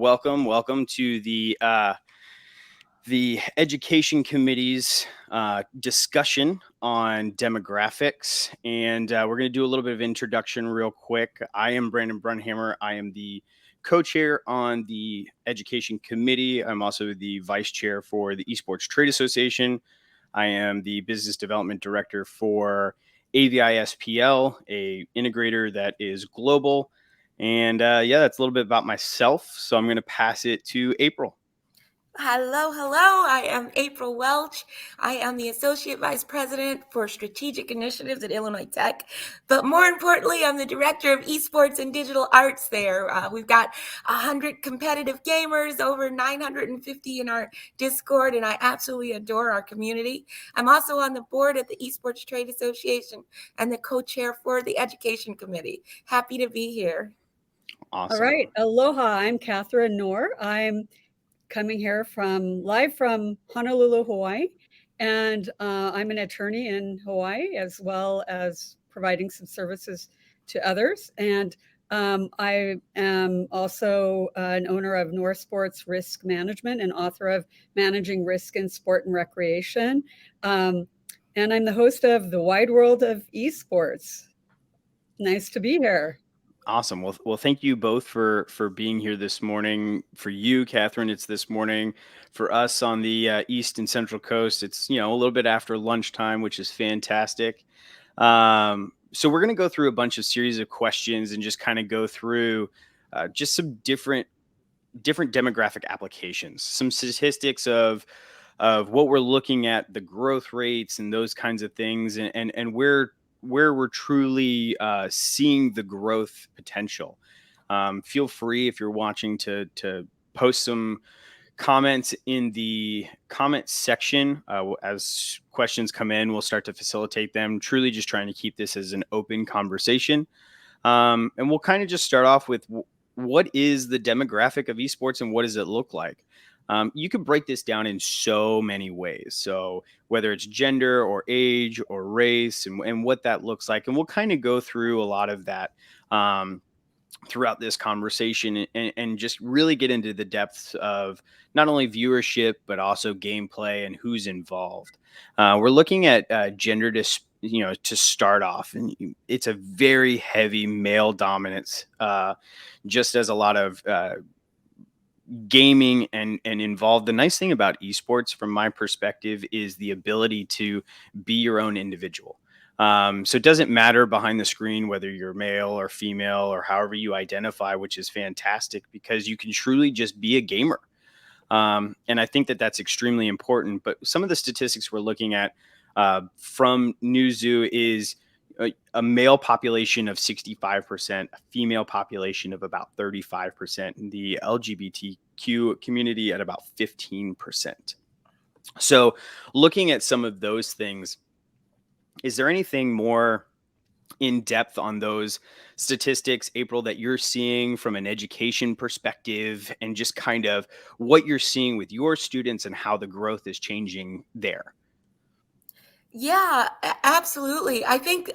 welcome to the Education Committee's discussion on demographics, and we're going to do a little bit of introduction real quick. I am Brandon Brunhammer. I am the co-chair on the Education Committee. I'm also the vice chair for the Esports Trade Association. I am the business development director for AVISPL, a integrator that is global. And that's a little bit about myself. So I'm going to pass it to April. Hello. I am April Welch. I am the Associate Vice President for Strategic Initiatives at Illinois Tech. But more importantly, I'm the Director of Esports and Digital Arts there. We've got 100 competitive gamers, over 950 in our Discord, and I absolutely adore our community. I'm also on the board at the Esports Trade Association and the co-chair for the Education Committee. Happy to be here. Awesome. All right. Aloha. I'm Catherine Knorr. I'm coming here live from Honolulu, Hawaii. And I'm an attorney in Hawaii, as well as providing some services to others. And I am also an owner of Knorr Sports Risk Management and author of Managing Risk in Sport and Recreation. And I'm the host of The Wide World of Esports. Nice to be here. Awesome. Well, thank you both for being here this morning. For you, Catherine, it's this morning. For us on the East and Central Coast, it's a little bit after lunchtime, which is fantastic. So we're going to go through a bunch of series of questions and just kind of go through just some different demographic applications, some statistics of what we're looking at, the growth rates and those kinds of things, and where we're truly seeing the growth potential. Feel free, if you're watching, to post some comments in the comment section. As questions come in, we'll start to facilitate them, truly just trying to keep this as an open conversation. And we'll kind of just start off with what is the demographic of esports and what does it look like? You can break this down in so many ways. So whether it's gender or age or race and what that looks like. And we'll kind of go through a lot of that throughout this conversation and just really get into the depths of not only viewership, but also gameplay and who's involved. We're looking at gender to start off, and it's a very heavy male dominance, just as a lot of gaming and involved. The nice thing about esports, from my perspective, is the ability to be your own individual. So it doesn't matter behind the screen whether you're male or female or however you identify, which is fantastic because you can truly just be a gamer. And I think that that's extremely important. But some of the statistics we're looking at from Newzoo is a male population of 65%, a female population of about 35%, and the LGBTQ community at about 15%. So looking at some of those things, is there anything more in depth on those statistics, April, that you're seeing from an education perspective and just kind of what you're seeing with your students and how the growth is changing there? Yeah, absolutely. I think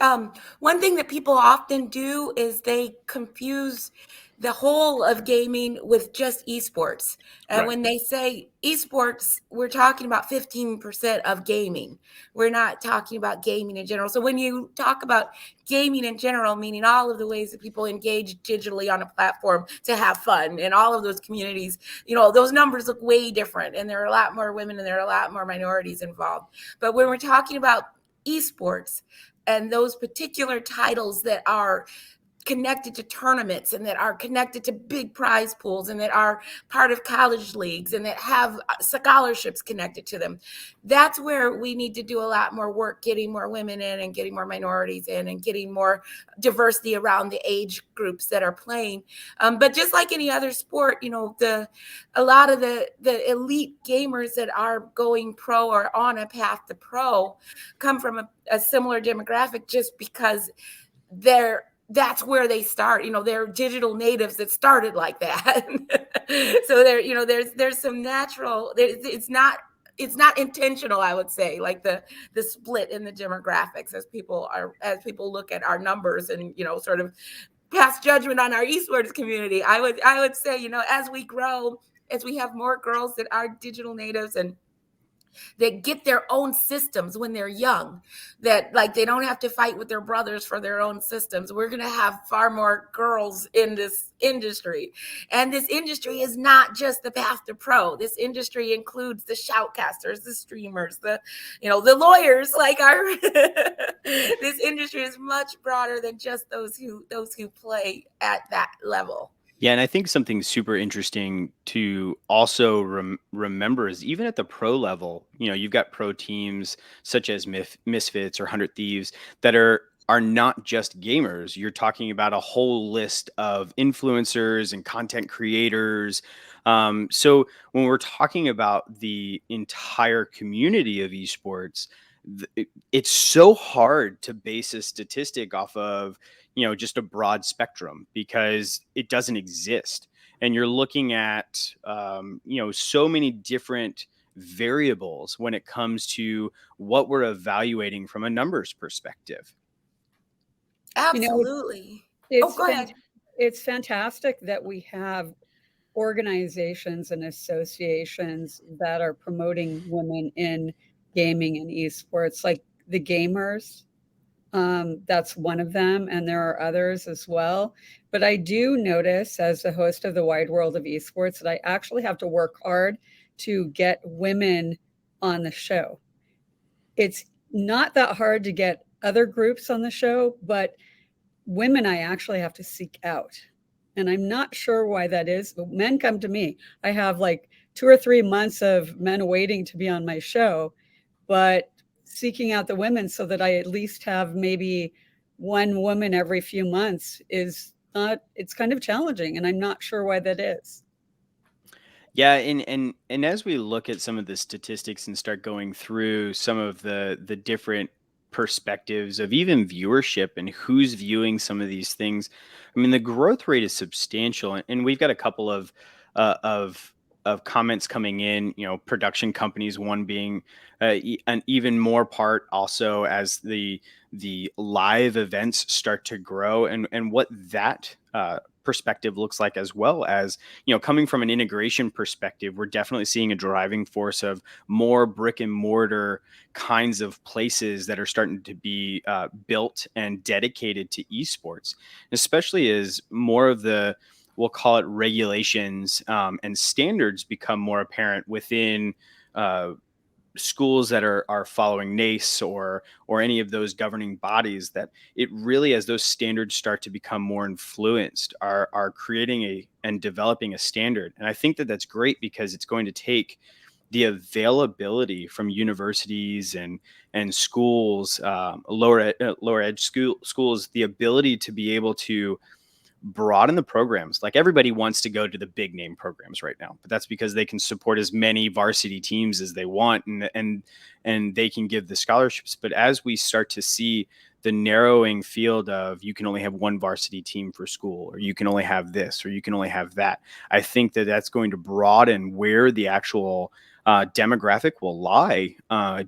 one thing that people often do is they confuse the whole of gaming with just esports. And Right. when they say esports, we're talking about 15% of gaming. We're not talking about gaming in general. So when you talk about gaming in general, meaning all of the ways that people engage digitally on a platform to have fun and all of those communities, those numbers look way different. And there are a lot more women and there are a lot more minorities involved. But when we're talking about esports and those particular titles that are connected to tournaments and that are connected to big prize pools and that are part of college leagues and that have scholarships connected to them, that's where we need to do a lot more work, getting more women in and getting more minorities in and getting more diversity around the age groups that are playing. But just like any other sport, a lot of the elite gamers that are going pro or on a path to pro come from a similar demographic, just because that's where they start. They're digital natives that started like that. So there's some natural, it's not intentional, I would say, like the split in the demographics as people look at our numbers and, sort of pass judgment on our esports community. I would say, you know, as we grow, as we have more girls that are digital natives and that get their own systems when they're young, that like they don't have to fight with their brothers for their own systems. We're going to have far more girls in this industry. And this industry is not just the path to pro. This industry includes the shoutcasters, the streamers, the, you know, the lawyers, like our this industry is much broader than just those who play at that level. Yeah, and I think something super interesting to also remember is even at the pro level, you know, you've got pro teams such as Misfits or 100 Thieves that are not just gamers. You're talking about a whole list of influencers and content creators. So when we're talking about the entire community of esports, it's so hard to base a statistic off of, you know, just a broad spectrum because it doesn't exist. And you're looking at, you know, so many different variables when it comes to what we're evaluating from a numbers perspective. You know, Absolutely. Oh, it's go ahead. it's fantastic that we have organizations and associations that are promoting women in gaming and esports, like the Gamers. That's one of them, and there are others as well. But I do notice, as the host of the Wide World of Esports, that I actually have to work hard to get women on the show. It's not that hard to get other groups on the show, but women I actually have to seek out. And I'm not sure why that is, but men come to me. I have like 2 or 3 months of men waiting to be on my show, but seeking out the women so that I at least have maybe one woman every few months is not, it's kind of challenging, and I'm not sure why that is. Yeah, and as we look at some of the statistics and start going through some of the different perspectives of even viewership and who's viewing some of these things, I mean the growth rate is substantial, and we've got a couple uh, of of comments coming in. You know, production companies, one being an even more part also as the live events start to grow, and what that perspective looks like, as well as, you know, coming from an integration perspective, we're definitely seeing a driving force of more brick and mortar kinds of places that are starting to be built and dedicated to esports, especially as more of the, we'll call it regulations and standards become more apparent within uh, schools that are following NACE or any of those governing bodies, that it really, as those standards start to become more influenced, are creating a and developing a standard. And I think that that's great because it's going to take the availability from universities and schools, lower edge schools, the ability to be able to broaden the programs. Like, everybody wants to go to the big name programs right now, but that's because they can support as many varsity teams as they want, and they can give the scholarships. But as we start to see the narrowing field of, you can only have one varsity team for school, or you can only have this, or you can only have that, I think that that's going to broaden where the actual demographic will lie,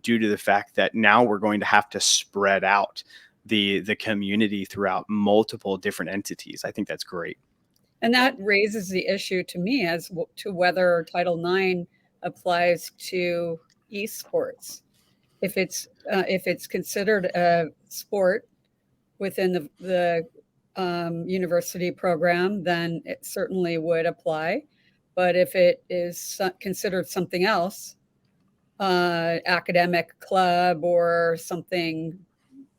due to the fact that now we're going to have to spread out the community throughout multiple different entities. I think that's great. And that raises the issue to me as to whether Title IX applies to esports. If it's considered a sport within the university program, then it certainly would apply. But if it is considered something else, academic club or something,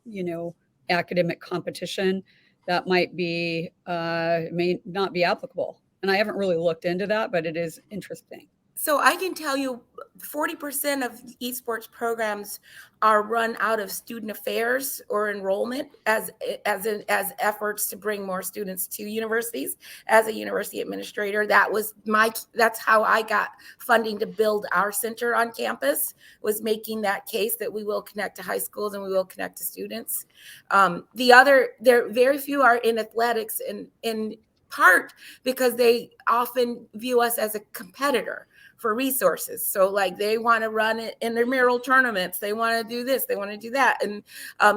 you know, academic competition, that might be may not be applicable. And I haven't really looked into that, but it is interesting. So I can tell you 40% of esports programs are run out of student affairs or enrollment as efforts to bring more students to universities. As a university administrator, that's how I got funding to build our center on campus, was making that case that we will connect to high schools and we will connect to students. There very few are in athletics, in part because they often view us as a competitor for resources. So like they want to run it in their mural tournaments. They want to do this, they want to do that. And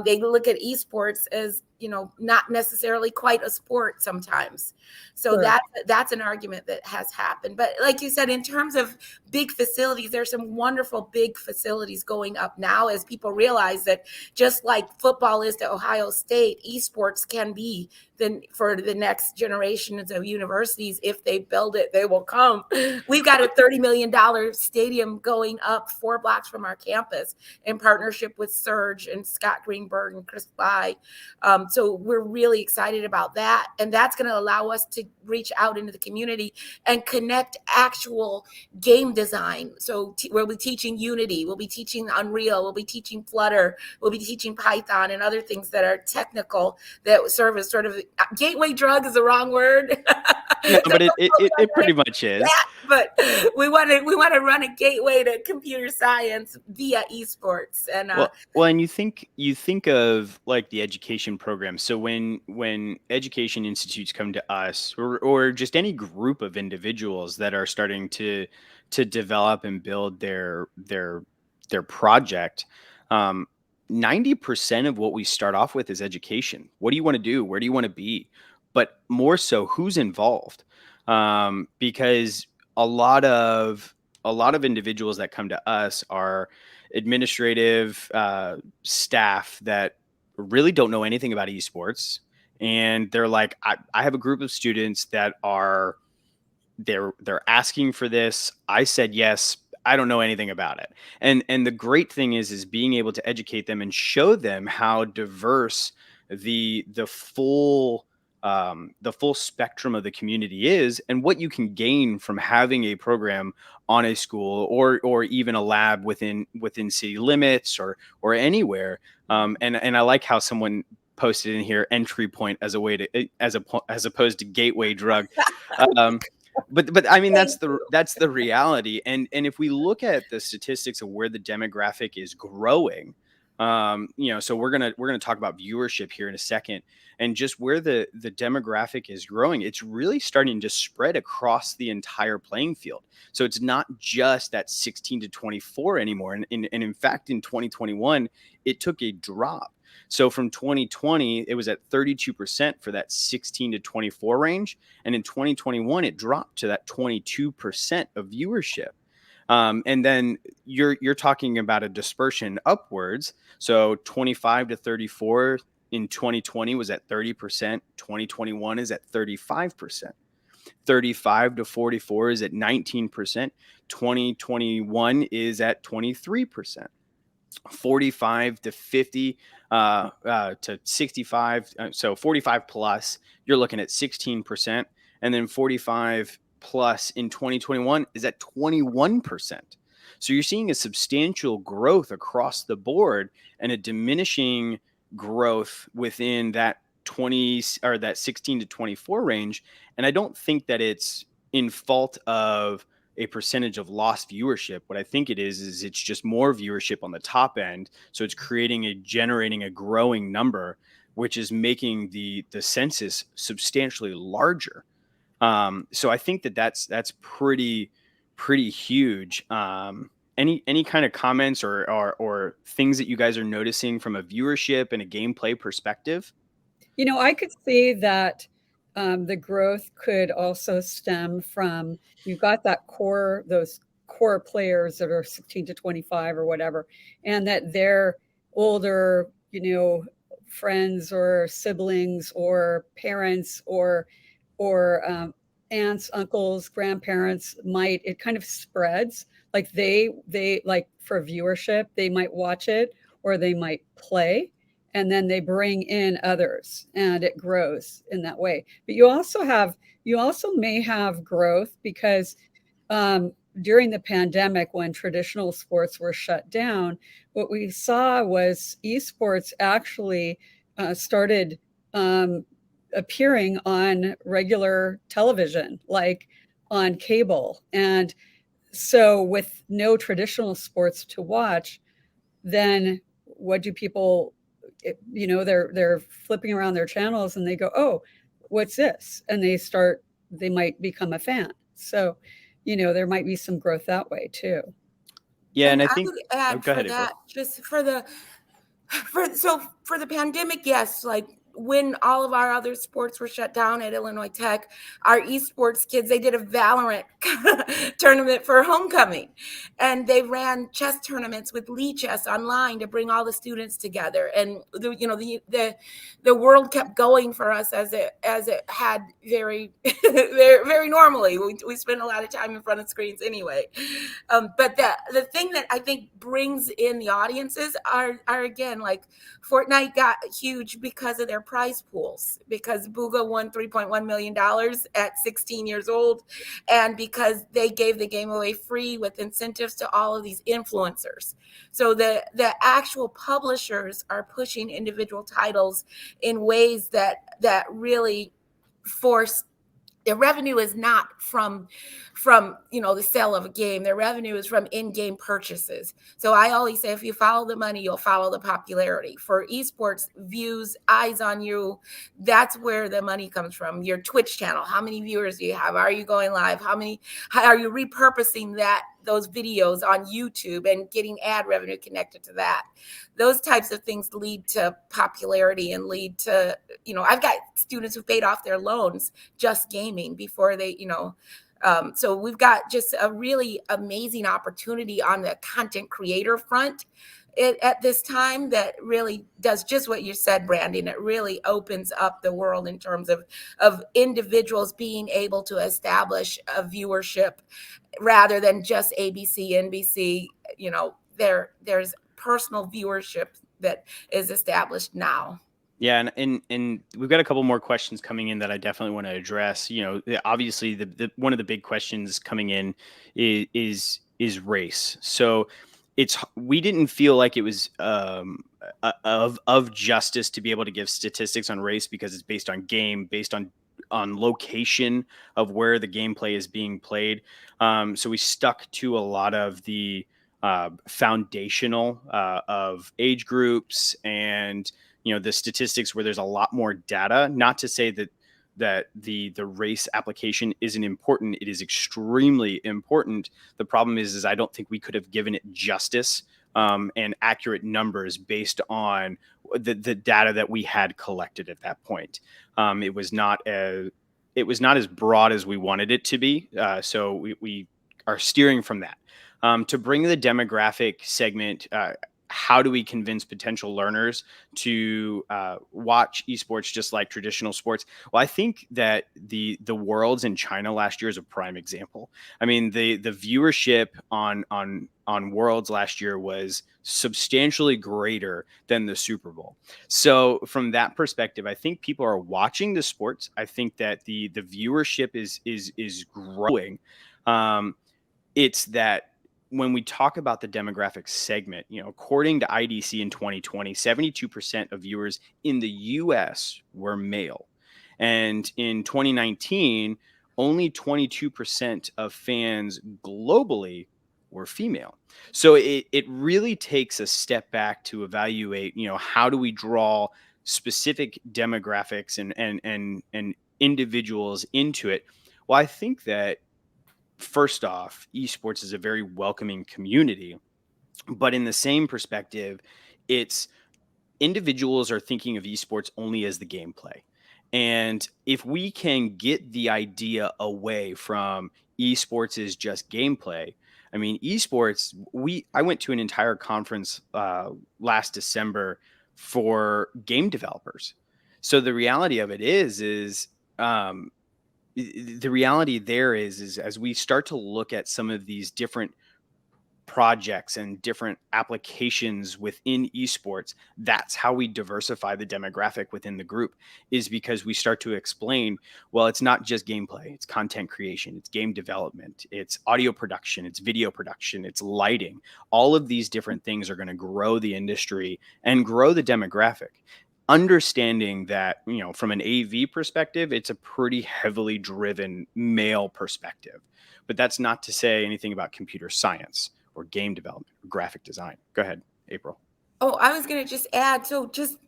they look at esports as not necessarily quite a sport sometimes. So Sure. that's an argument that has happened. But like you said, in terms of big facilities, there's some wonderful big facilities going up now as people realize that just like football is to Ohio State, esports can be then for the next generations of universities. If they build it, they will come. We've got a $30 million stadium going up 4 blocks from our campus in partnership with Surge and Scott Greenberg and Chris Bly. So we're really excited about that. And that's going to allow us to reach out into the community and connect actual game design. So we'll be teaching Unity, we'll be teaching Unreal, we'll be teaching Flutter, we'll be teaching Python and other things that are technical that serve as sort of gateway drug is the wrong word. No, but it pretty much is. But we want to run a gateway to computer science via esports. And well, and you think of like the education program. So when education institutes come to us, or just any group of individuals that are starting to develop and build their project, 90% of what we start off with is education. What do you want to do? Where do you want to be? But more so, who's involved? Because a lot of individuals that come to us are administrative staff that really don't know anything about esports, and they're like, I have a group of students that are they're asking for this. I said yes. I don't know anything about it. And the great thing is being able to educate them and show them how diverse the full spectrum of the community is, and what you can gain from having a program on a school or even a lab within city limits or anywhere. And I like how someone posted in here entry point as a way to as opposed to gateway drug. But I mean, that's the reality. And if we look at the statistics of where the demographic is growing, so we're gonna talk about viewership here in a second, and just where the demographic is growing, it's really starting to spread across the entire playing field. So it's not just that 16 to 24 anymore. And in fact, in 2021, it took a drop. So from 2020, it was at 32% for that 16 to 24 range. And in 2021, it dropped to that 22% of viewership. And then you're talking about a dispersion upwards. So 25 to 34 in 2020 was at 30%. 2021 is at 35%. 35 to 44 is at 19%. 2021 is at 23%. 45 to 50 to 65, so 45 plus, you're looking at 16%, and then 45 plus in 2021 is at 21%. So you're seeing a substantial growth across the board and a diminishing growth within that 20 or that 16 to 24 range. And I don't think that it's in fault of a percentage of lost viewership. What I think it is it's just more viewership on the top end. So it's generating a growing number, which is making the census substantially larger. So I think that's pretty huge. Any kind of comments or things that you guys are noticing from a viewership and a gameplay perspective? I could see that the growth could also stem from, you've got those core players that are 16 to 25 or whatever, and that their older, friends or siblings or parents or aunts, uncles, grandparents it kind of spreads. Like they like, for viewership, they might watch it or they might play, and then they bring in others and it grows in that way. But you also may have growth because during the pandemic, when traditional sports were shut down, what we saw was esports actually started appearing on regular television, like on cable. And so with no traditional sports to watch, then what do people, they're flipping around their channels and they go, oh, what's this? And they might become a fan. So, there might be some growth that way too. Yeah. And I think, would add go ahead, for that, just for the pandemic, yes, like when all of our other sports were shut down at Illinois Tech, our esports kids, they did a Valorant tournament for homecoming. And they ran chess tournaments with Lee Chess online to bring all the students together. And the world kept going for us as it had very very normally. We spend a lot of time in front of screens anyway. But the thing that I think brings in the audiences are again, like Fortnite got huge because of their prize pools, because Booga won $3.1 million at 16 years old, and because they gave the game away free with incentives to all of these influencers. So the actual publishers are pushing individual titles in ways that really force. Their revenue is not from the sale of a game. Their revenue is from in-game purchases. So I always say, if you follow the money, you'll follow the popularity. For esports, views, eyes on you, that's where the money comes from. Your Twitch channel, how many viewers do you have? Are you going live? How are you repurposing those videos on YouTube and getting ad revenue connected to that? Those types of things lead to popularity and lead to, I've got students who paid off their loans just gaming before they, so we've got just a really amazing opportunity on the content creator front at this time that really does just what you said, Brandon. It really opens up the world in terms of individuals being able to establish a viewership rather than just ABC, NBC. There's personal viewership that is established now. Yeah, and we've got a couple more questions coming in that I definitely want to address. Obviously the one of the big questions coming in is race. So we didn't feel like it was of justice to be able to give statistics on race, because it's based on game, based on location of where the gameplay is being played. So we stuck to a lot of the foundational of age groups and the statistics where there's a lot more data. Not to say that the race application isn't important. It is extremely important. The problem is I don't think we could have given it justice and accurate numbers based on the data that we had collected at that point. It was not as broad as we wanted it to be. So we are steering from that. To bring the demographic segment, how do we convince potential learners to watch esports just like traditional sports? Well, I think that the Worlds in China last year is a prime example. I mean, the viewership on Worlds last year was substantially greater than the Super Bowl. So from that perspective, I think people are watching the sports. I think that the viewership is growing. It's that when we talk about the demographic segment, according to IDC in 2020, 72% of viewers in the US were male. And in 2019, only 22% of fans globally were female. So it really takes a step back to evaluate, how do we draw specific demographics and individuals into it? Well, I think that first off, esports is a very welcoming community, but in the same perspective, it's individuals are thinking of esports only as the gameplay. And if we can get the idea away from esports is just gameplay. I mean, esports, I went to an entire conference last December for game developers. So the reality of it is the reality there is as we start to look at some of these different projects and different applications within esports, that's how we diversify the demographic within the group, is because we start to explain, well, it's not just gameplay, it's content creation, it's game development, it's audio production, it's video production, it's lighting. All of these different things are going to grow the industry and grow the demographic. Understanding that, from an AV perspective, it's a pretty heavily driven male perspective. But that's not to say anything about computer science or game development or graphic design. Go ahead, April. Oh, I was going to just add, so just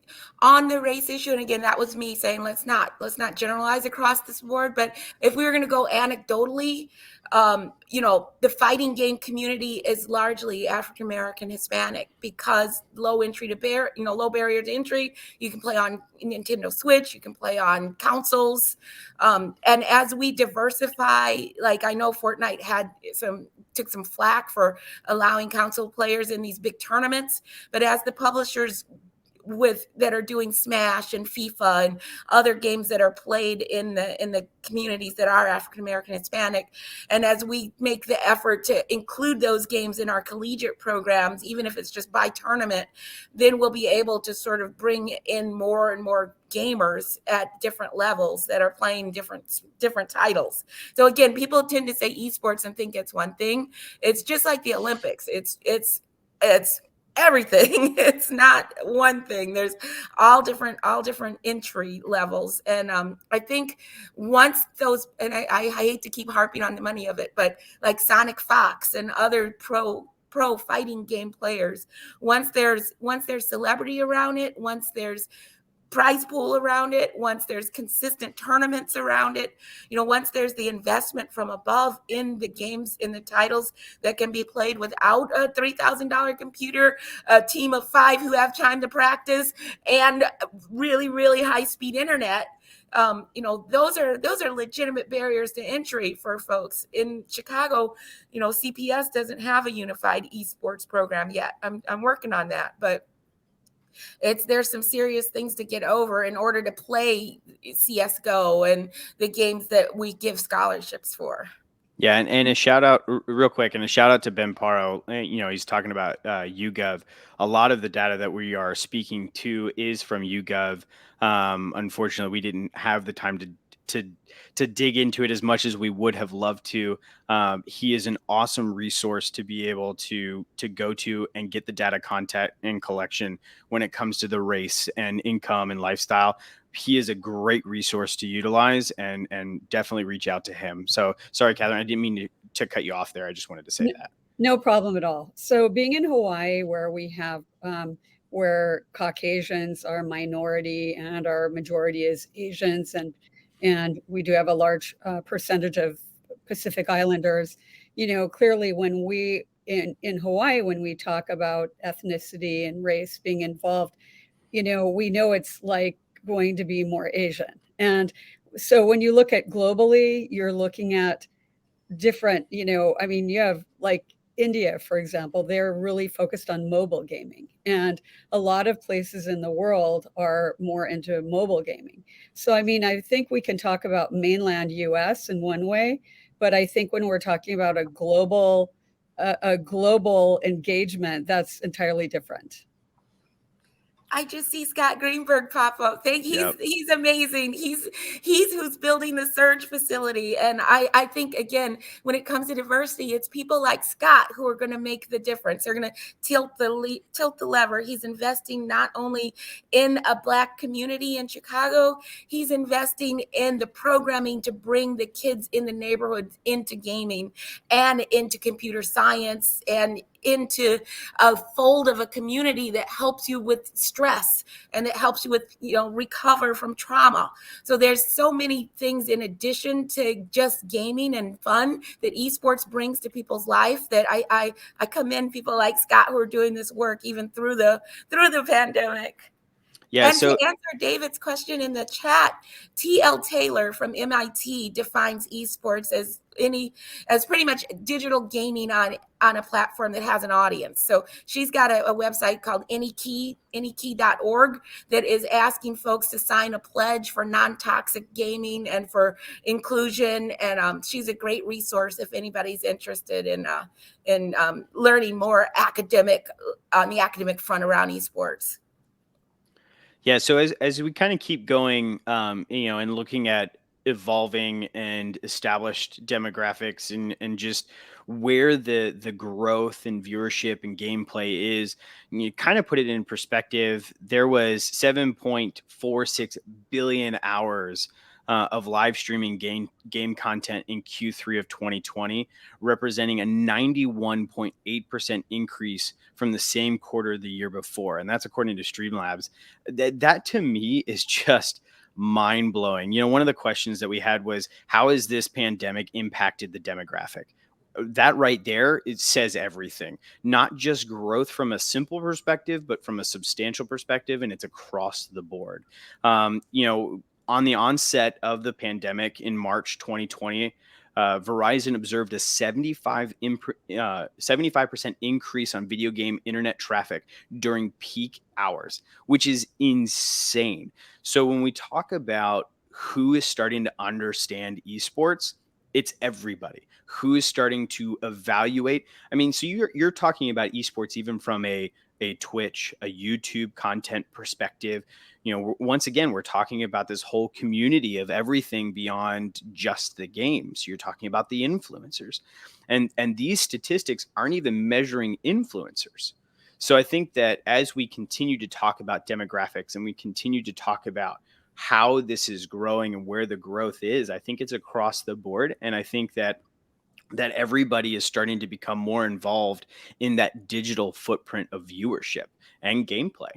on the race issue, and again, that was me saying let's not generalize across this board, but if we were going to go anecdotally, the fighting game community is largely African American, Hispanic, because low barrier to entry. You can play on Nintendo Switch, you can play on consoles, and as we diversify, like I know Fortnite took some flack for allowing console players in these big tournaments, but as the publishers that are doing Smash and FIFA and other games that are played in the communities that are African American, Hispanic, and as we make the effort to include those games in our collegiate programs, even if it's just by tournament, then we'll be able to sort of bring in more and more gamers at different levels that are playing different titles. So again, people tend to say esports and think it's one thing. It's just like the Olympics. It's everything. It's not one thing. There's all different entry levels, and I think once those, and I hate to keep harping on the money of it, but like Sonic Fox and other pro fighting game players, once there's celebrity around it, once there's prize pool around it, once there's consistent tournaments around it, once there's the investment from above in the games, in the titles that can be played without a $3,000 computer, a team of 5 who have time to practice, and really, really high speed internet. Those are legitimate barriers to entry for folks in Chicago. CPS doesn't have a unified esports program yet. I'm working on that, but there's some serious things to get over in order to play CSGO and the games that we give scholarships for. Yeah, and a shout out real quick, and a shout out to Ben Paro. He's talking about YouGov. A lot of the data that we are speaking to is from YouGov. Unfortunately, we didn't have the time to dig into it as much as we would have loved to. He is an awesome resource to be able to go to and get the data, contact, and collection when it comes to the race and income and lifestyle. He is a great resource to utilize, and definitely reach out to him. So sorry, Catherine, I didn't mean to cut you off there. I just wanted to say that. No problem at all. So being in Hawaii, where we have where Caucasians are minority and our majority is Asians, and we do have a large percentage of Pacific Islanders, clearly when we in Hawaii, when we talk about ethnicity and race being involved, we know it's like going to be more Asian. And so when you look at globally, you're looking at different, you have like India, for example, they're really focused on mobile gaming. And a lot of places in the world are more into mobile gaming. So, I think we can talk about mainland US in one way, but I think when we're talking about a global engagement, that's entirely different. I just see Scott Greenberg pop up. He's amazing. He's who's building the Surge facility. And I think, again, when it comes to diversity, it's people like Scott who are going to make the difference. They're going to tilt the lever. He's investing not only in a Black community in Chicago, he's investing in the programming to bring the kids in the neighborhood into gaming and into computer science and into a fold of a community that helps you with stress and that helps you with, recover from trauma. So there's so many things in addition to just gaming and fun that esports brings to people's life that I commend people like Scott who are doing this work even through the pandemic. Yeah, and to answer David's question in the chat, T.L. Taylor from MIT defines esports as pretty much digital gaming on a platform that has an audience. So she's got a website called anykey.org that is asking folks to sign a pledge for non-toxic gaming and for inclusion. And she's a great resource if anybody's interested in learning more on the academic front around esports. Yeah, so as we kind of keep going, and looking at evolving and established demographics and just where the growth and viewership and gameplay is, and you kind of put it in perspective, there was 7.46 billion hours of live streaming game content in Q3 of 2020, representing a 91.8% increase from the same quarter the year before. And that's according to Streamlabs. That to me is just mind blowing. One of the questions that we had was, how has this pandemic impacted the demographic? That right there, it says everything. Not just growth from a simple perspective, but from a substantial perspective, and it's across the board. On the onset of the pandemic in March 2020, Verizon observed a 75% increase on video game internet traffic during peak hours, which is insane. So when we talk about who is starting to understand esports, it's everybody who is starting to evaluate. I mean, so you're talking about esports even from a Twitch, a YouTube content perspective. Once again, we're talking about this whole community of everything beyond just the games. You're talking about the influencers, and these statistics aren't even measuring influencers. So I think that as we continue to talk about demographics and we continue to talk about how this is growing and where the growth is, I think it's across the board. And I think that everybody is starting to become more involved in that digital footprint of viewership and gameplay.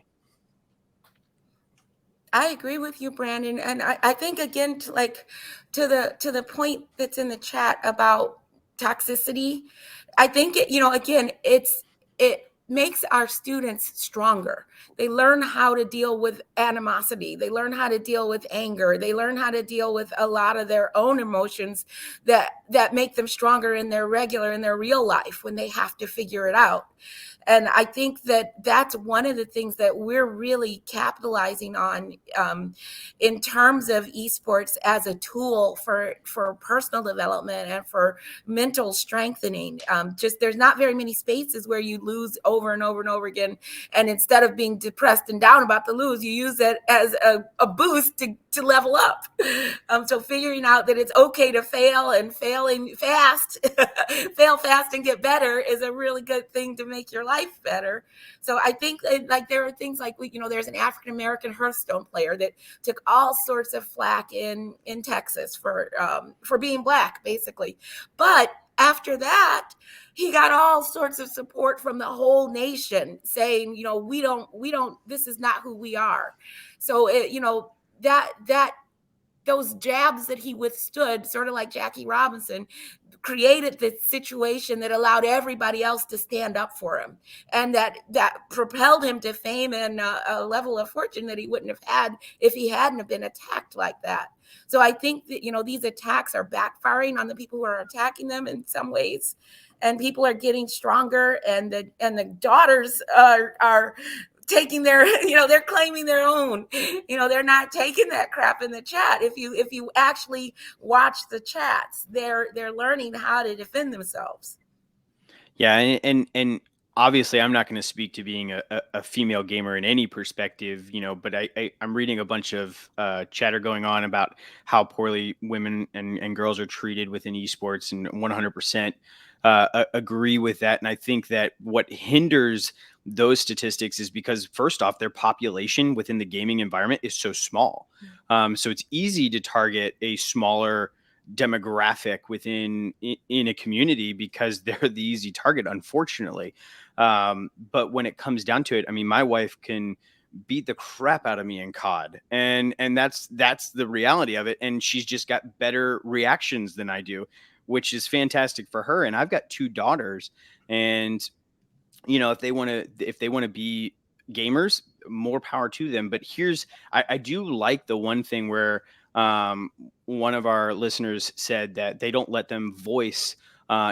I agree with you, Brandon. And I think again, to the point that's in the chat about toxicity, I think again, it makes our students stronger. They learn how to deal with animosity. They learn how to deal with anger. They learn how to deal with a lot of their own emotions that make them stronger in their real life when they have to figure it out. And I think that that's one of the things that we're really capitalizing on in terms of esports as a tool for personal development and for mental strengthening. Just there's not very many spaces where you lose over and over and over again. And instead of being depressed and down about the lose, you use it as a boost to level up. So figuring out that it's okay to fail and failing fast, fail fast and get better is a really good thing to make your life better. So I think like there are things like there's an African American Hearthstone player that took all sorts of flack in Texas for being Black, basically. But after that, he got all sorts of support from the whole nation saying, we don't, this is not who we are. So that those jabs that he withstood, sort of like Jackie Robinson, created the situation that allowed everybody else to stand up for him, and that propelled him to fame and a level of fortune that he wouldn't have had if he hadn't have been attacked like that. So I think that these attacks are backfiring on the people who are attacking them in some ways, and people are getting stronger, and the daughters are taking their they're claiming their own. They're not taking that crap in the chat. If you actually watch the chats, they're learning how to defend themselves. Yeah, and obviously I'm not going to speak to being a female gamer in any perspective, but I'm reading a bunch of chatter going on about how poorly women and girls are treated within esports, and 100% agree with that. And I think that what hinders those statistics is because, first off, their population within the gaming environment is so small. So it's easy to target a smaller demographic within in a community because they're the easy target, unfortunately. But when it comes down to it, I mean, my wife can beat the crap out of me in COD, and that's the reality of it. And she's just got better reactions than I do, which is fantastic for her. And I've got two daughters, and if they want to be gamers, more power to them. But I do like the one thing where one of our listeners said that they don't let them voice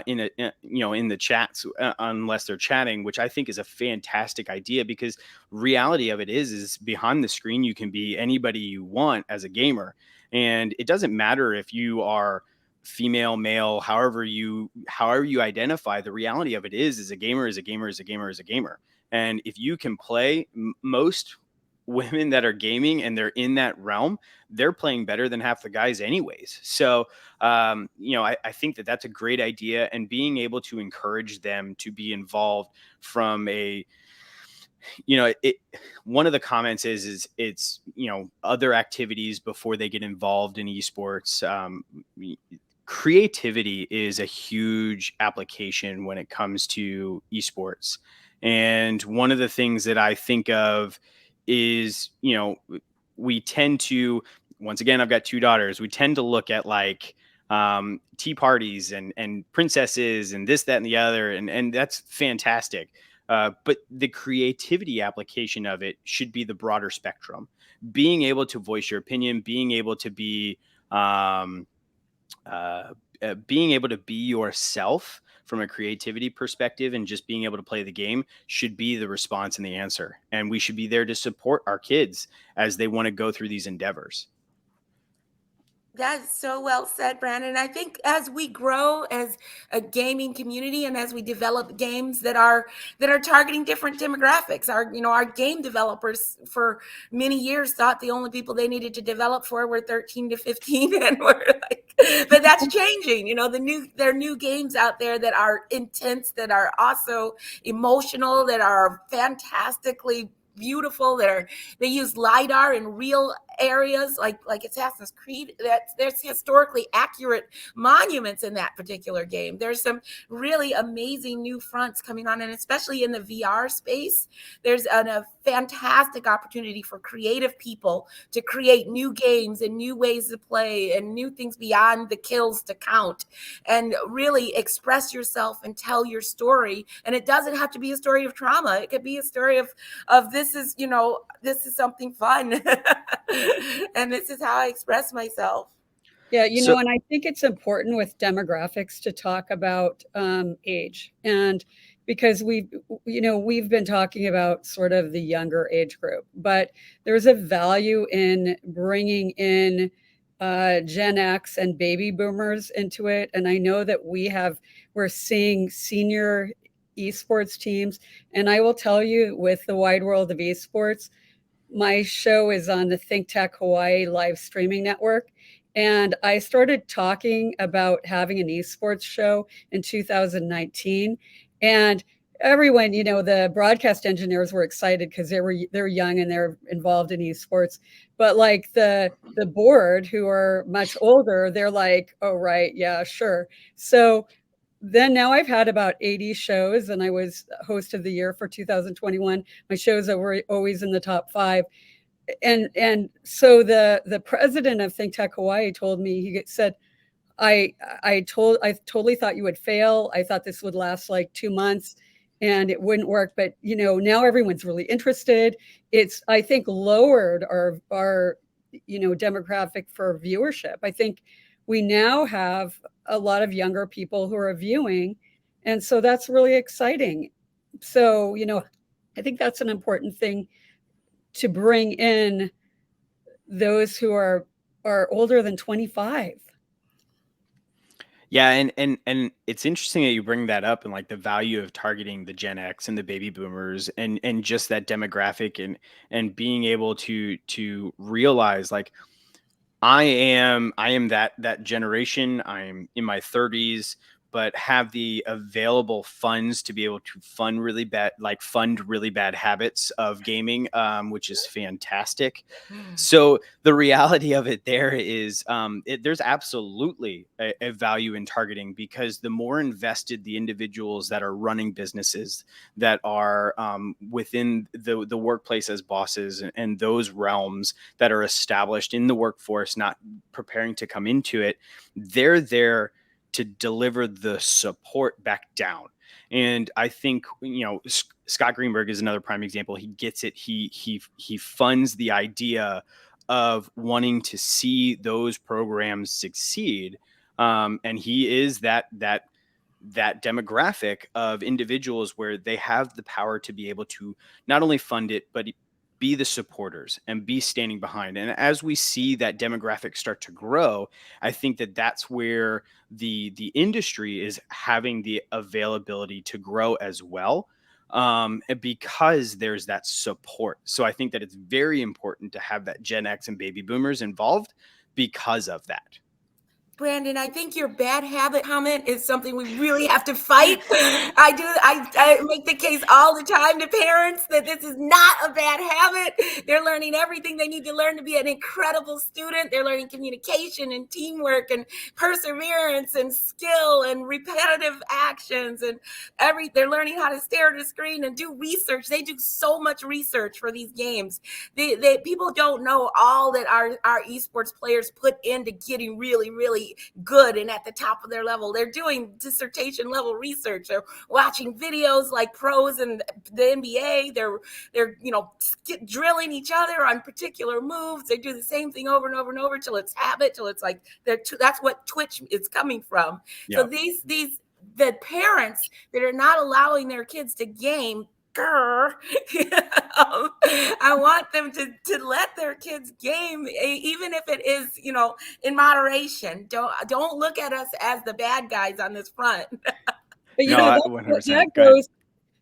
in the chats unless they're chatting, which I think is a fantastic idea, because reality of it is behind the screen you can be anybody you want as a gamer, and it doesn't matter if you are female, male, however you identify. The reality of it is a gamer is a gamer is a gamer is a gamer. And if you can play, most women that are gaming and they're in that realm, they're playing better than half the guys anyways. So I think that that's a great idea, and being able to encourage them to be involved from a one of the comments is it's, other activities before they get involved in esports. Creativity is a huge application when it comes to esports. And one of the things that I think of is, we tend to, once again, I've got two daughters, we tend to look at like tea parties and princesses and this, that, and the other. And that's fantastic. But the creativity application of it should be the broader spectrum. Being able to voice your opinion, um, uh, being able to be yourself from a creativity perspective and just being able to play the game should be the response and the answer. And we should be there to support our kids as they want to go through these endeavors. That's so well said, Brandon. I think as we grow as a gaming community and as we develop games that are targeting different demographics, our game developers for many years thought the only people they needed to develop for were 13 to 15, and we're like, but that's changing. There are new games out there that are intense, that are also emotional, that are fantastically beautiful, they use lidar in real areas like Assassin's Creed. There's historically accurate monuments in that particular game. There's some really amazing new fronts coming on, and especially in the VR space, there's a fantastic opportunity for creative people to create new games and new ways to play and new things beyond the kills to count, and really express yourself and tell your story. And it doesn't have to be a story of trauma. It could be a story of this is something fun. And this is how I express myself. Yeah, So and I think it's important with demographics to talk about age, and because we've been talking about sort of the younger age group, but there's a value in bringing in Gen X and baby boomers into it. And I know that we're seeing senior esports teams, and I will tell you, with the wide world of esports, my show is on the Think Tech Hawaii live streaming network. And I started talking about having an esports show in 2019. And everyone, the broadcast engineers were excited because they're young and they're involved in esports. But like the board, who are much older, they're like, oh right, yeah, sure. So then now I've had about 80 shows, and I was host of the year for 2021. My shows are always in the top 5. And so the president of Think Tech Hawaii told me, he said, I totally thought you would fail. I thought this would last like 2 months and it wouldn't work. But now everyone's really interested. It's, I think, lowered our demographic for viewership. I think we now have a lot of younger people who are viewing, and so that's really exciting. So I think that's an important thing, to bring in those who are older than 25. yeah, and it's interesting that you bring that up, and like the value of targeting the Gen X and the baby boomers, and just that demographic, and being able to realize, like, I am that generation. I'm in my 30s, but have the available funds to be able to fund really bad habits of gaming, which is fantastic. So the reality of it there is, there's absolutely a value in targeting, because the more invested the individuals that are running businesses, that are within the workplace as bosses, and those realms that are established in the workforce, not preparing to come into it, they're there to deliver the support back down. And I think, Scott Greenberg is another prime example. He gets it. He funds the idea of wanting to see those programs succeed, and he is that demographic of individuals where they have the power to be able to not only fund it, but be the supporters and be standing behind. And as we see that demographic start to grow, I think that that's where the industry is having the availability to grow as well, because there's that support. So I think that it's very important to have that Gen X and baby boomers involved because of that. Brandon, I think your bad habit comment is something we really have to fight. I make the case all the time to parents that this is not a bad habit. They're learning everything they need to learn to be an incredible student. They're learning communication and teamwork and perseverance and skill and repetitive actions and they're learning how to stare at a screen and do research. They do so much research for these games. People don't know all that our esports players put into getting really, really good and at the top of their level. They're doing dissertation level research. They're watching videos like pros in the NBA. They're drilling each other on particular moves. They do the same thing over and over and over till it's habit, till it's like that's what Twitch is coming from. Yeah. So the parents that are not allowing their kids to game, I want them to let their kids game, even if it is, in moderation. Don't look at us as the bad guys on this front. But No, that, 100%. Go ahead.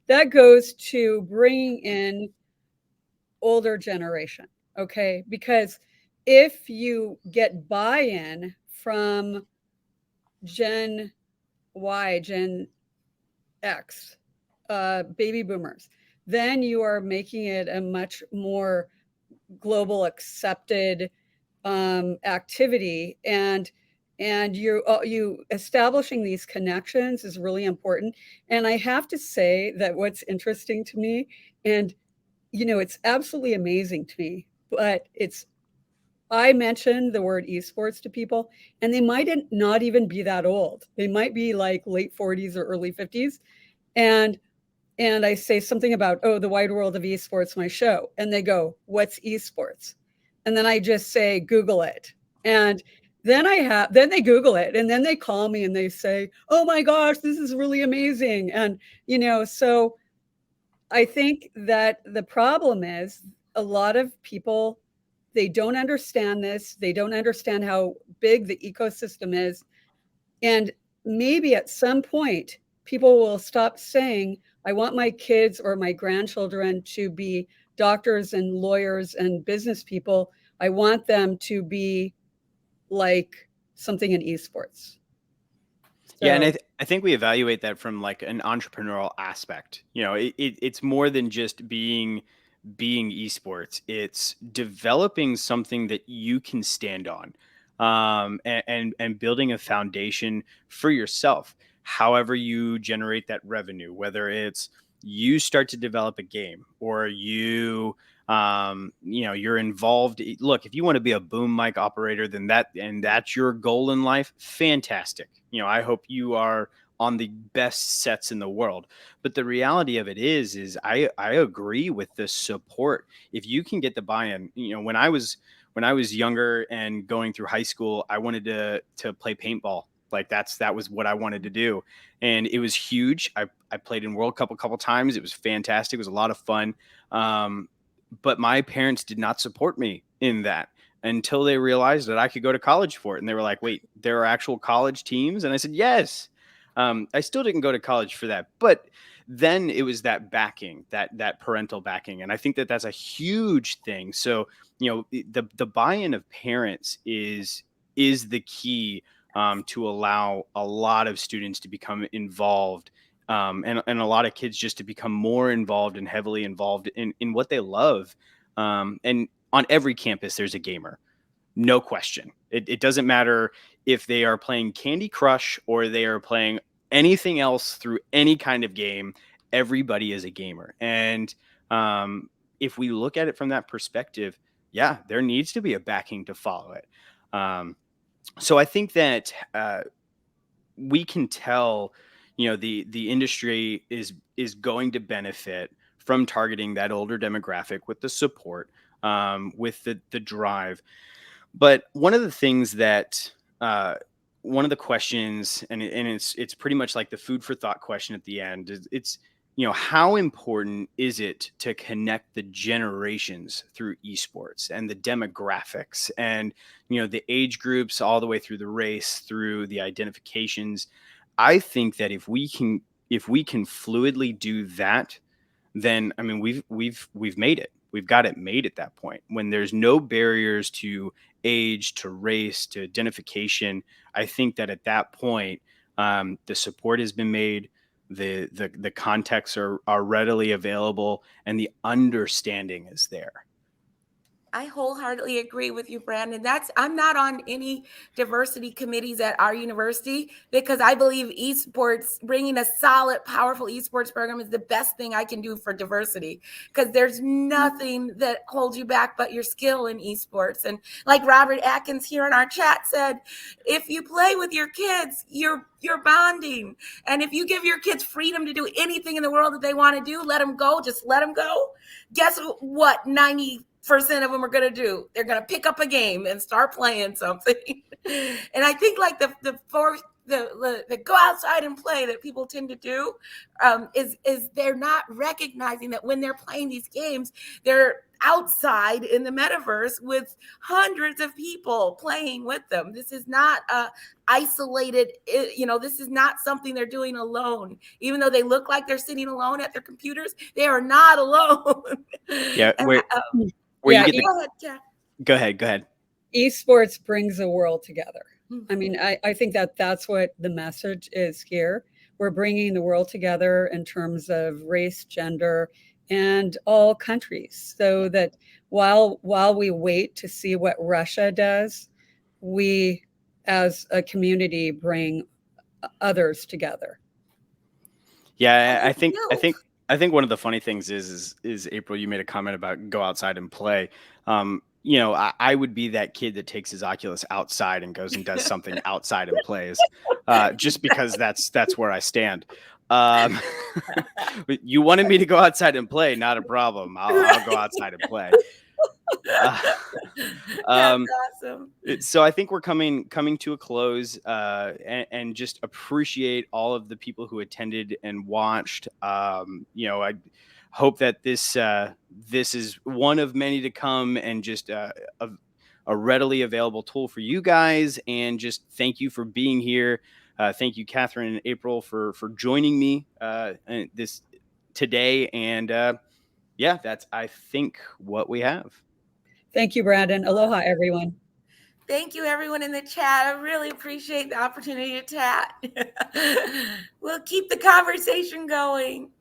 that goes to bringing in older generation, okay? Because if you get buy-in from Gen Y, Gen X, baby boomers, then you are making it a much more global accepted activity, and you establishing these connections is really important. And I have to say that what's interesting to me, and it's absolutely amazing to me, but I mentioned the word esports to people, and they might not even be that old. They might be like late 40s or early 50s, and I say something about, oh, the wide world of esports, my show. And they go, what's esports? And then I just say, Google it. And then then they Google it, and then they call me and they say, oh my gosh, this is really amazing. And, so I think that the problem is a lot of people, they don't understand this. They don't understand how big the ecosystem is. And maybe at some point, people will stop saying, I want my kids or my grandchildren to be doctors and lawyers and business people. I want them to be like something in esports. Yeah, and So, I think we evaluate that from like an entrepreneurial aspect. It's more than just being esports. It's developing something that you can stand on, and building a foundation for yourself. However, you generate that revenue, whether it's you start to develop a game or you're involved. Look, if you want to be a boom mic operator, then that's your goal in life. Fantastic. I hope you are on the best sets in the world. But the reality of it is I agree with the support. If you can get the buy-in, when I was younger and going through high school, I wanted to play paintball. Like that was what I wanted to do. And it was huge. I played in World Cup a couple times. It was fantastic. It was a lot of fun. But my parents did not support me in that until they realized that I could go to college for it. And they were like, wait, there are actual college teams? And I said, yes. I still didn't go to college for that, but then it was that backing, that parental backing, and I think that that's a huge thing. So the buy-in of parents is the key, to allow a lot of students to become involved, and a lot of kids just to become more involved and heavily involved in what they love. And on every campus, there's a gamer. No question. It doesn't matter if they are playing Candy Crush or they are playing anything else through any kind of game. Everybody is a gamer. And if we look at it from that perspective, yeah, there needs to be a backing to follow it. So I think that we can tell, the industry is going to benefit from targeting that older demographic with the support, with the drive. But one of the things that one of the questions, and it's pretty much like the food for thought question at the end, is it's how important is it to connect the generations through esports and the demographics and the age groups all the way through the race, through the identifications. I think that if we can fluidly do that, then I mean we've made it. we've got it made at that point. When there's no barriers to age, to race, to identification, I think that at that point, the support has been made, the contexts are readily available, and the understanding is there. I wholeheartedly agree with you, Brandon. I'm not on any diversity committees at our university because I believe esports, bringing a solid, powerful esports program is the best thing I can do for diversity, because there's nothing that holds you back but your skill in esports. And like Robert Atkins here in our chat said, if you play with your kids, you're bonding. And if you give your kids freedom to do anything in the world that they want to do, let them go, just let them go. Guess what? 90% of them are going to do, they're going to pick up a game and start playing something. And I think like the go outside and play that people tend to do is they're not recognizing that when they're playing these games, they're outside in the metaverse with hundreds of people playing with them. This is not isolated, this is not something they're doing alone. Even though they look like they're sitting alone at their computers, they are not alone. Yeah, And, where Yeah, you get go ahead, Jack. go ahead. esports brings the world together. Mhm. I mean, I think that that's what the message is here. We're bringing the world together in terms of race, gender, and all countries, so that while we wait to see what Russia does, we as a community bring others together. Yeah, I think I No. think I think one of the funny things is April, you made a comment about go outside and play. I would be that kid that takes his Oculus outside and goes and does something outside and plays, just because that's where I stand. Um, you wanted me to go outside and play, not a problem. I'll go outside and play. Uh, That's um, awesome. so I think we're coming to a close, and just appreciate all of the people who attended and watched. I hope that this is one of many to come, and just a readily available tool for you guys. And just thank you for being here. Thank you, Catherine and April, for joining me this today. And yeah, that's, I think, what we have. Thank you, Brandon. Aloha, everyone. Thank you, everyone in the chat. I really appreciate the opportunity to chat. We'll keep the conversation going.